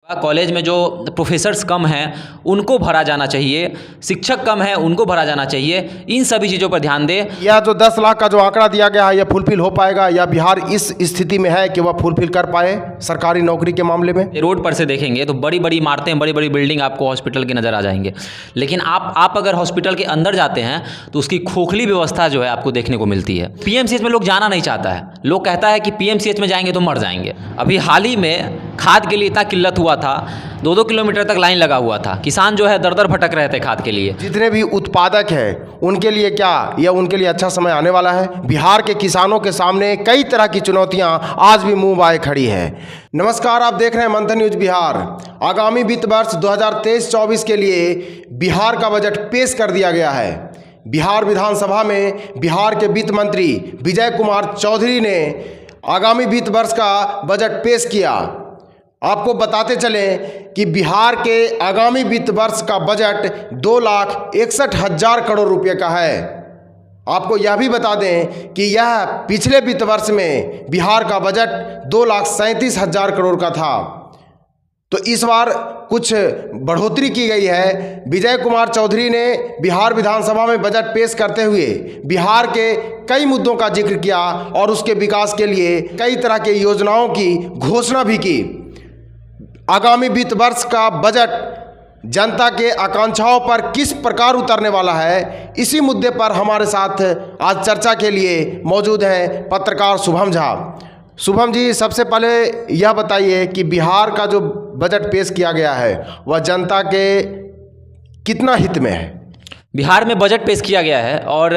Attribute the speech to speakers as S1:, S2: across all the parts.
S1: College में जो professors कम हैं उनको भरा जाना चाहिए, शिक्षक कम हैं उनको भरा जाना चाहिए, इन सभी चीज़ों पर ध्यान दें।
S2: या जो 10 लाख का जो आंकड़ा दिया गया है, यह फुलफिल हो पाएगा या बिहार इस स्थिति में है कि वह फुलफिल कर पाए सरकारी नौकरी के मामले में?
S1: रोड पर से देखेंगे तो बड़ी बड़ी इमारतें, बड़ी बड़ी बिल्डिंग आपको हॉस्पिटल की नज़र आ जाएंगे, लेकिन आप अगर हॉस्पिटल के अंदर जाते हैं तो उसकी खोखली व्यवस्था जो है आपको देखने को मिलती है। पीएमसीएच में लोग जाना नहीं चाहता है, लोग कहता है कि पीएमसीएच में जाएंगे तो मर जाएंगे। अभी हाल ही में खाद के लिए इतना किल्लत हुआ था, 2-2 किलोमीटर तक लाइन लगा हुआ था, किसान जो है दर भटक रहे थे खाद के लिए।
S2: जितने भी उत्पादक हैं उनके लिए क्या यह उनके लिए अच्छा समय आने वाला है? बिहार के किसानों के सामने कई तरह की चुनौतियां आज भी मुंह बाए खड़ी है। नमस्कार, आप देख रहे हैं मंथन न्यूज बिहार। आगामी वित्त वर्ष 2023-24 के लिए बिहार का बजट पेश कर दिया गया है। बिहार विधानसभा में बिहार के वित्त मंत्री विजय कुमार चौधरी ने आगामी वित्त वर्ष का बजट पेश किया। आपको बताते चलें कि बिहार के आगामी वित्त वर्ष का बजट 2,61,000 करोड़ रुपए का है। आपको यह भी बता दें कि यह पिछले वित्त वर्ष में बिहार का बजट 2,37,000 करोड़ का था। तो इस बार कुछ बढ़ोतरी की गई है। विजय कुमार चौधरी ने बिहार विधानसभा में बजट पेश करते हुए बिहार के कई मुद्दों का जिक्र किया और उसके विकास के लिए कई तरह के योजनाओं की घोषणा भी की। आगामी वित्त वर्ष का बजट जनता के आकांक्षाओं पर किस प्रकार उतरने वाला है, इसी मुद्दे पर हमारे साथ आज चर्चा के लिए मौजूद हैं पत्रकार शुभम झा। शुभम जी, सबसे पहले यह बताइए कि बिहार का जो बजट पेश किया गया है वह जनता के कितना हित में है?
S1: बिहार में बजट पेश किया गया है और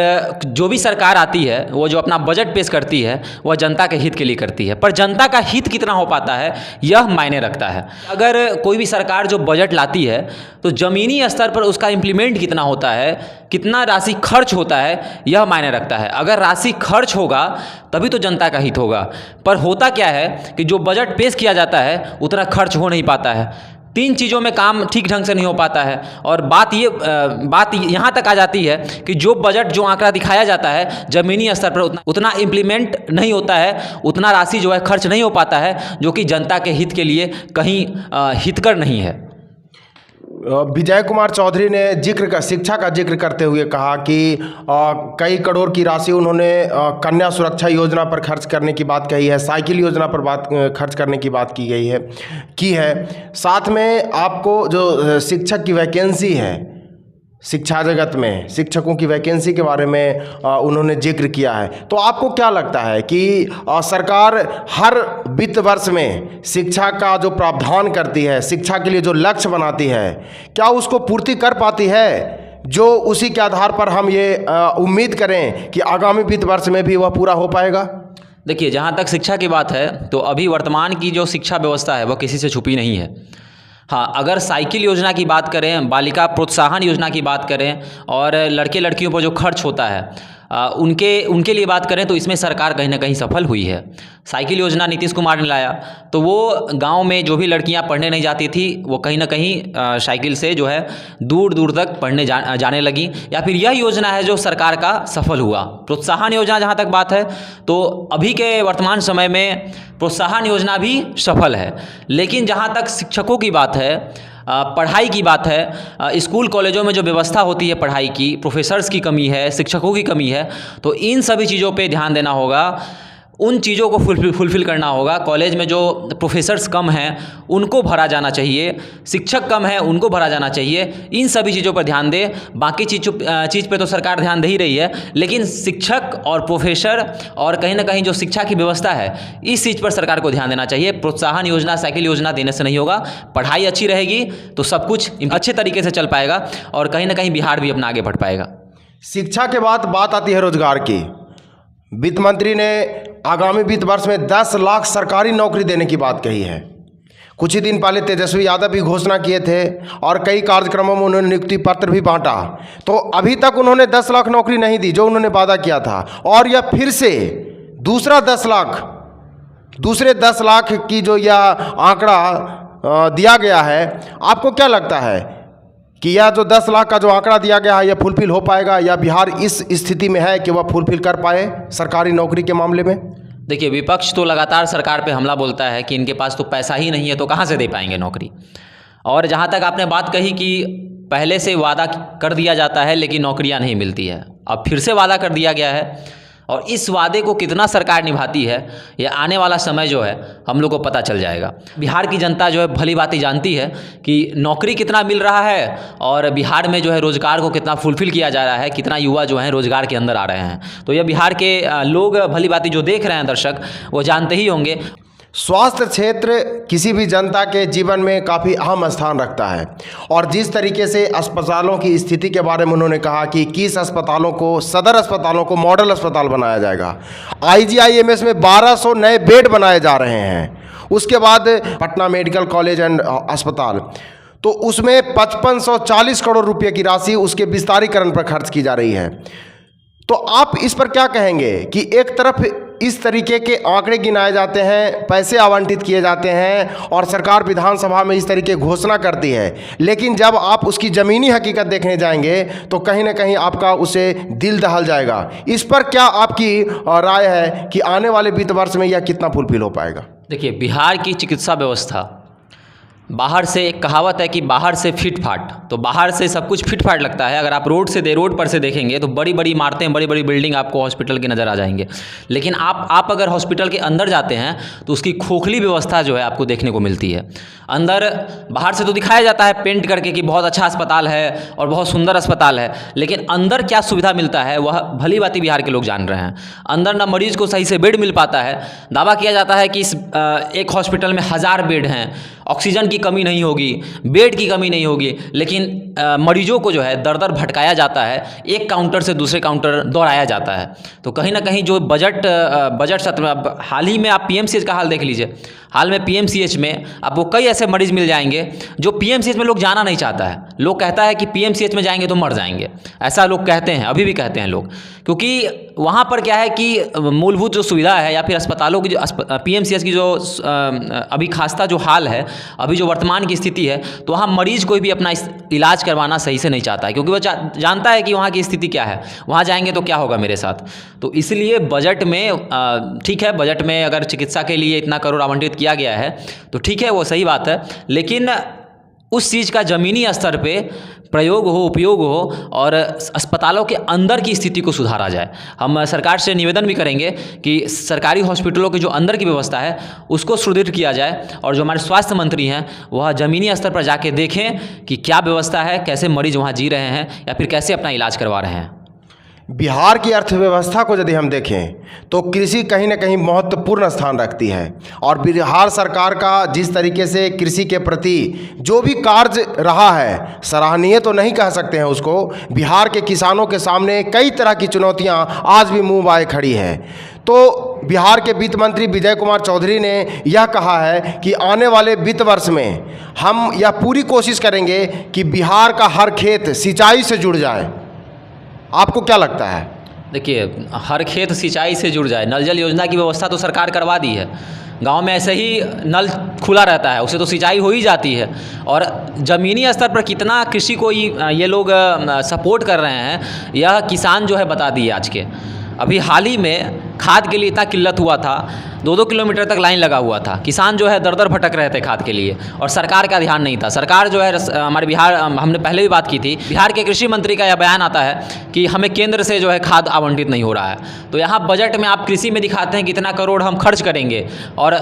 S1: जो भी सरकार आती है वो जो अपना बजट पेश करती है वह जनता के हित के लिए करती है, पर जनता का हित कितना हो पाता है यह मायने रखता है। अगर कोई भी सरकार जो बजट लाती है तो ज़मीनी स्तर पर उसका इम्प्लीमेंट कितना होता है, कितना राशि खर्च होता है, यह मायने रखता है। अगर राशि खर्च होगा तभी तो जनता का हित होगा, पर होता क्या है कि जो बजट पेश किया जाता है उतना खर्च हो नहीं पाता है, 3 चीज़ों में काम ठीक ढंग से नहीं हो पाता है। और बात यहाँ तक आ जाती है कि जो बजट, जो आंकड़ा दिखाया जाता है ज़मीनी स्तर पर उतना इम्प्लीमेंट नहीं होता है, उतना राशि जो है खर्च नहीं हो पाता है, जो कि जनता के हित के लिए कहीं हितकर नहीं है।
S2: विजय कुमार चौधरी ने शिक्षा का जिक्र करते हुए कहा कि कई करोड़ की राशि उन्होंने कन्या सुरक्षा योजना पर खर्च करने की बात कही है, साइकिल योजना पर खर्च करने की बात की है। साथ में आपको जो शिक्षक की वैकेंसी है, शिक्षा जगत में शिक्षकों की वैकेंसी के बारे में उन्होंने जिक्र किया है। तो आपको क्या लगता है कि सरकार हर वित्त वर्ष में शिक्षा का जो प्रावधान करती है, शिक्षा के लिए जो लक्ष्य बनाती है, क्या उसको पूर्ति कर पाती है, जो उसी के आधार पर हम ये उम्मीद करें कि आगामी वित्त वर्ष में भी वह पूरा हो पाएगा?
S1: देखिए, जहाँ तक शिक्षा की बात है तो अभी वर्तमान की जो शिक्षा व्यवस्था है वह किसी से छुपी नहीं है। हाँ, अगर साइकिल योजना की बात करें, बालिका प्रोत्साहन योजना की बात करें और लड़के लड़कियों पर जो खर्च होता है उनके लिए बात करें तो इसमें सरकार कहीं ना कहीं सफल हुई है। साइकिल योजना नीतीश कुमार ने लाया तो वो गांव में जो भी लड़कियां पढ़ने नहीं जाती थी वो कहीं ना कहीं साइकिल से जो है दूर दूर तक पढ़ने जाने लगी। या फिर यह योजना है जो सरकार का सफल हुआ। प्रोत्साहन योजना जहां तक बात है तो अभी के वर्तमान समय में प्रोत्साहन योजना भी सफल है, लेकिन जहाँ तक शिक्षकों की बात है, पढ़ाई की बात है, स्कूल कॉलेजों में जो व्यवस्था होती है पढ़ाई की, प्रोफेसर्स की कमी है, शिक्षकों की कमी है, तो इन सभी चीज़ों पे ध्यान देना होगा, उन चीज़ों को फुलफिल करना होगा। कॉलेज में जो प्रोफेसर्स कम हैं उनको भरा जाना चाहिए, शिक्षक कम हैं उनको भरा जाना चाहिए, इन सभी चीज़ों पर ध्यान दें। बाकी चीज़ पे तो सरकार ध्यान दे ही रही है, लेकिन शिक्षक और प्रोफेसर और कहीं ना कहीं जो शिक्षा की व्यवस्था है इस चीज़ पर सरकार को ध्यान देना चाहिए। प्रोत्साहन योजना, साइकिल योजना देने से नहीं होगा। पढ़ाई अच्छी रहेगी तो सब कुछ अच्छे तरीके से चल पाएगा और कहीं ना कहीं बिहार भी अपना आगे बढ़ पाएगा।
S2: शिक्षा के बाद बात आती है रोजगार की। वित्त मंत्री ने आगामी वित्त वर्ष में 10 लाख सरकारी नौकरी देने की बात कही है। कुछ ही दिन पहले तेजस्वी यादव भी घोषणा किए थे और कई कार्यक्रमों में उन्होंने नियुक्ति पत्र भी बांटा। तो अभी तक उन्होंने 10 लाख नौकरी नहीं दी जो उन्होंने वादा किया था, और यह फिर से दूसरे 10 लाख की जो यह आंकड़ा दिया गया है, आपको क्या लगता है कि यह जो 10 लाख का जो आंकड़ा दिया गया है यह फुलफिल हो पाएगा या बिहार इस स्थिति में है कि वह फुलफिल कर पाए सरकारी नौकरी के मामले में?
S1: देखिए, विपक्ष तो लगातार सरकार पे हमला बोलता है कि इनके पास तो पैसा ही नहीं है, तो कहाँ से दे पाएंगे नौकरी। और जहाँ तक आपने बात कही कि पहले से वादा कर दिया जाता है लेकिन नौकरियाँ नहीं मिलती है, अब फिर से वादा कर दिया गया है और इस वादे को कितना सरकार निभाती है ये आने वाला समय जो है हम लोग को पता चल जाएगा। बिहार की जनता जो है भली भांति जानती है कि नौकरी कितना मिल रहा है और बिहार में जो है रोज़गार को कितना फुलफ़िल किया जा रहा है, कितना युवा जो है रोज़गार के अंदर आ रहे हैं। तो ये बिहार के लोग भली भांति जो देख रहे हैं, दर्शक, वो जानते ही होंगे।
S2: स्वास्थ्य क्षेत्र किसी भी जनता के जीवन में काफ़ी अहम स्थान रखता है और जिस तरीके से अस्पतालों की स्थिति के बारे में उन्होंने कहा कि 21 अस्पतालों को, सदर अस्पतालों को मॉडल अस्पताल बनाया जाएगा। IGIMS में 1200 नए बेड बनाए जा रहे हैं। उसके बाद पटना मेडिकल कॉलेज एंड अस्पताल, तो उसमें 5540 करोड़ रुपये की राशि उसके विस्तारीकरण पर खर्च की जा रही है। तो आप इस पर क्या कहेंगे कि एक तरफ इस तरीके के आंकड़े गिनाए जाते हैं, पैसे आवंटित किए जाते हैं और सरकार विधानसभा में इस तरीके घोषणा करती है, लेकिन जब आप उसकी ज़मीनी हकीकत देखने जाएंगे तो कहीं ना कहीं आपका उसे दिल दहल जाएगा। इस पर क्या आपकी राय है कि आने वाले वित्त वर्ष में यह कितना फुलफिल हो पाएगा?
S1: देखिए, बिहार की चिकित्सा व्यवस्था बाहर से, एक कहावत है कि बाहर से फिट फाट, तो बाहर से सब कुछ फिट फाट लगता है। अगर आप रोड पर से देखेंगे तो बड़ी बड़ी इमारतें, बड़ी बड़ी बिल्डिंग आपको हॉस्पिटल की नज़र आ जाएंगे, लेकिन आप अगर हॉस्पिटल के अंदर जाते हैं तो उसकी खोखली व्यवस्था जो है आपको देखने को मिलती है। अंदर बाहर से तो दिखाया जाता है पेंट करके कि बहुत अच्छा अस्पताल है और बहुत सुंदर अस्पताल है, लेकिन अंदर क्या सुविधा मिलता है वह भली भांति बिहार के लोग जान रहे हैं। अंदर ना मरीज़ को सही से बेड मिल पाता है। दावा किया जाता है कि इस एक हॉस्पिटल में 1000 बेड हैं, ऑक्सीजन की कमी नहीं होगी, बेड की कमी नहीं होगी, लेकिन मरीजों को जो है दर दर भटकाया जाता है, एक काउंटर से दूसरे काउंटर दौड़ाया जाता है। तो कहीं ना कहीं जो बजट सत्र में, हाल ही में आप PMCH का हाल देख लीजिए। हाल में PMCH में आपको कई ऐसे मरीज़ मिल जाएंगे जो PMCH में लोग जाना नहीं चाहता है। लोग कहता है कि PMCH में जाएंगे तो मर जाएंगे, ऐसा लोग कहते हैं, अभी भी कहते हैं लोग, क्योंकि वहाँ पर क्या है कि मूलभूत जो सुविधा है या फिर अस्पतालों की, जो PMCH की जो अभी खास्ता जो हाल है, अभी जो वर्तमान की स्थिति है, तो वहाँ मरीज़ कोई भी अपना इलाज करवाना सही से नहीं चाहता है, क्योंकि वो जानता है कि वहाँ की स्थिति क्या है, वहाँ जाएंगे तो क्या होगा मेरे साथ। तो इसलिए बजट में, ठीक है, बजट में अगर चिकित्सा के लिए इतना करोड़ आवंटित किया गया है तो ठीक है, वो सही बात है, लेकिन उस चीज़ का ज़मीनी स्तर पे प्रयोग हो, उपयोग हो और अस्पतालों के अंदर की स्थिति को सुधारा जाए। हम सरकार से निवेदन भी करेंगे कि सरकारी हॉस्पिटलों की जो अंदर की व्यवस्था है उसको सुदृढ़ किया जाए और जो हमारे स्वास्थ्य मंत्री हैं वह ज़मीनी स्तर पर जाके देखें कि क्या व्यवस्था है, कैसे मरीज वहाँ जी रहे हैं या फिर कैसे अपना इलाज करवा रहे हैं।
S2: बिहार की अर्थव्यवस्था को यदि हम देखें तो कृषि कहीं ना कहीं महत्वपूर्ण स्थान रखती है और बिहार सरकार का जिस तरीके से कृषि के प्रति जो भी कार्य रहा है, सराहनीय तो नहीं कह सकते हैं उसको। बिहार के किसानों के सामने कई तरह की चुनौतियां आज भी मुंह बाए खड़ी है। तो बिहार के वित्त मंत्री विजय कुमार चौधरी ने यह कहा है कि आने वाले वित्त वर्ष में हम यह पूरी कोशिश करेंगे कि बिहार का हर खेत सिंचाई से जुड़ जाए। आपको क्या लगता है?
S1: देखिए, हर खेत सिंचाई से जुड़ जाए, नल जल योजना की व्यवस्था तो सरकार करवा दी है। गांव में ऐसे ही नल खुला रहता है, उससे तो सिंचाई हो ही जाती है। और ज़मीनी स्तर पर कितना कृषि को ये लोग सपोर्ट कर रहे हैं, यह किसान जो है बता दिए आज के। अभी हाल ही में खाद के लिए इतना किल्लत हुआ था, 2-2 किलोमीटर तक लाइन लगा हुआ था। किसान जो है दर दर भटक रहे थे खाद के लिए और सरकार का ध्यान नहीं था। सरकार जो है, हमारे बिहार, हमने पहले भी बात की थी, बिहार के कृषि मंत्री का यह बयान आता है कि हमें केंद्र से जो है खाद आवंटित नहीं हो रहा है। तो यहाँ बजट में आप कृषि में दिखाते हैं कि इतना करोड़ हम खर्च करेंगे और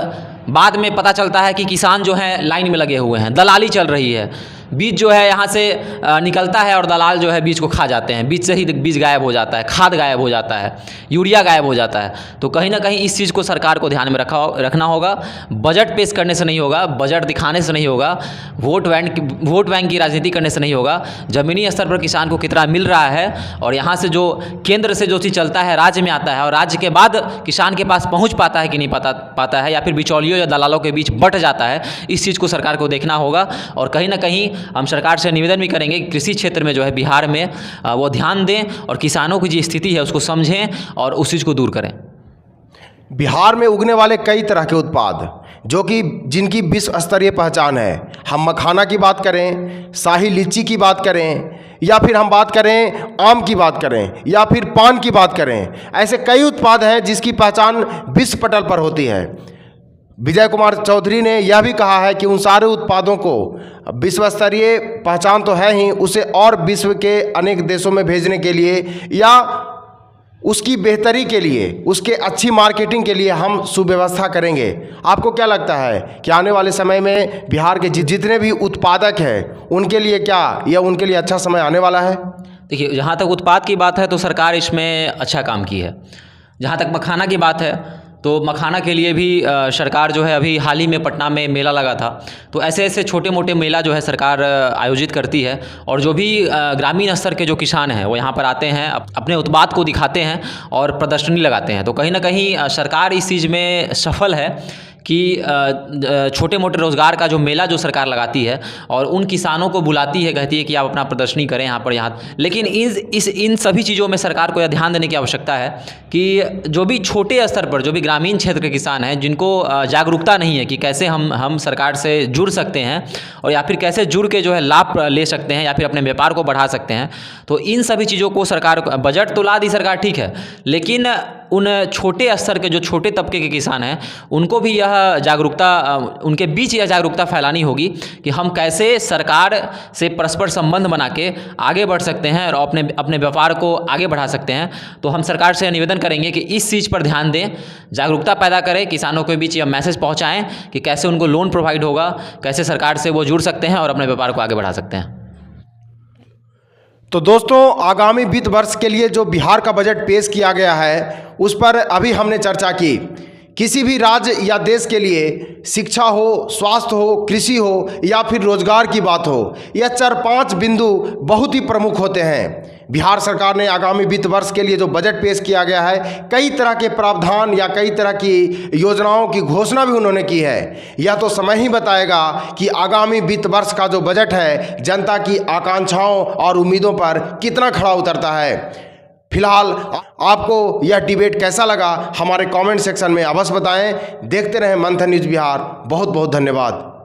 S1: बाद में पता चलता है कि किसान जो हैं लाइन में लगे हुए हैं, दलाली चल रही है। बीज जो है यहाँ से निकलता है और दलाल जो है बीज को खा जाते हैं, बीज से ही बीज गायब हो जाता है, खाद गायब हो जाता है, यूरिया गायब हो जाता है। तो कहीं ना कहीं इस चीज़ को सरकार को ध्यान में रखना होगा। बजट पेश करने से नहीं होगा, बजट दिखाने से नहीं होगा, वोट बैंक की राजनीति करने से नहीं होगा। ज़मीनी स्तर पर किसान को कितना मिल रहा है और यहाँ से जो केंद्र से जो चीज़ चलता है राज्य में आता है और राज्य के बाद किसान के पास पहुँच पाता है कि नहीं पाता है या फिर बिचौलियों या दलालों के बीच बट जाता है, इस चीज़ को सरकार को देखना होगा। और कहीं ना कहीं हम सरकार से निवेदन भी करेंगे कि कृषि क्षेत्र में जो है बिहार में वो ध्यान दें और किसानों की जो स्थिति है उसको समझें और उस चीज़ को दूर करें।
S2: बिहार में उगने वाले कई तरह के उत्पाद जो कि जिनकी विश्व स्तरीय पहचान है, हम मखाना की बात करें, शाही लीची की बात करें या फिर हम बात करें आम की बात करें या फिर पान की बात करें, ऐसे कई उत्पाद हैं जिसकी पहचान विश्व पटल पर होती है। विजय कुमार चौधरी ने यह भी कहा है कि उन सारे उत्पादों को विश्व स्तरीय पहचान तो है ही, उसे और विश्व के अनेक देशों में भेजने के लिए या उसकी बेहतरी के लिए, उसके अच्छी मार्केटिंग के लिए हम सुव्यवस्था करेंगे। आपको क्या लगता है कि आने वाले समय में बिहार के जितने भी उत्पादक हैं उनके लिए क्या या उनके लिए अच्छा समय आने वाला है?
S1: देखिए, जहाँ तक उत्पाद की बात है तो सरकार इसमें अच्छा काम की है। जहाँ तक मखाना की बात है तो मखाना के लिए भी सरकार जो है अभी हाल ही में पटना में मेला लगा था, तो ऐसे ऐसे छोटे मोटे मेला जो है सरकार आयोजित करती है और जो भी ग्रामीण स्तर के जो किसान हैं वो यहाँ पर आते हैं, अपने उत्पाद को दिखाते हैं और प्रदर्शनी लगाते हैं। तो कहीं ना कहीं सरकार इस चीज़ में सफल है कि छोटे मोटे रोज़गार का जो मेला जो सरकार लगाती है और उन किसानों को बुलाती है, कहती है कि आप अपना प्रदर्शनी करें यहाँ पर यहाँ। लेकिन इन सभी चीज़ों में सरकार को यह ध्यान देने की आवश्यकता है कि जो भी छोटे स्तर पर जो भी ग्रामीण क्षेत्र के किसान हैं जिनको जागरूकता नहीं है कि कैसे हम सरकार से जुड़ सकते हैं और या फिर कैसे जुड़ के जो है लाभ ले सकते हैं या फिर अपने व्यापार को बढ़ा सकते हैं, तो इन सभी चीज़ों को सरकार, बजट तो ला दी सरकार ठीक है, लेकिन उन छोटे स्तर के जो छोटे तबके के किसान हैं उनको भी यह जागरूकता, उनके बीच यह जागरूकता फैलानी होगी कि हम कैसे सरकार से परस्पर संबंध बना के आगे बढ़ सकते हैं और अपने व्यापार को आगे बढ़ा सकते हैं। तो हम सरकार से निवेदन करेंगे कि इस चीज़ पर ध्यान दें, जागरूकता पैदा करें, किसानों के बीच यह मैसेज पहुँचाएँ कि कैसे उनको लोन प्रोवाइड होगा, कैसे सरकार से वो जुड़ सकते हैं और अपने व्यापार को आगे बढ़ा सकते हैं।
S2: तो दोस्तों, आगामी वित्त वर्ष के लिए जो बिहार का बजट पेश किया गया है उस पर अभी हमने चर्चा की। किसी भी राज्य या देश के लिए शिक्षा हो, स्वास्थ्य हो, कृषि हो या फिर रोजगार की बात हो, यह 4-5 बिंदु बहुत ही प्रमुख होते हैं। बिहार सरकार ने आगामी वित्त वर्ष के लिए जो बजट पेश किया गया है, कई तरह के प्रावधान या कई तरह की योजनाओं की घोषणा भी उन्होंने की है। यह तो समय ही बताएगा कि आगामी वित्त वर्ष का जो बजट है जनता की आकांक्षाओं और उम्मीदों पर कितना खरा उतरता है। फिलहाल आपको यह डिबेट कैसा लगा हमारे कमेंट सेक्शन में अवश्य बताएं। देखते रहें मंथन न्यूज़ बिहार। बहुत बहुत धन्यवाद।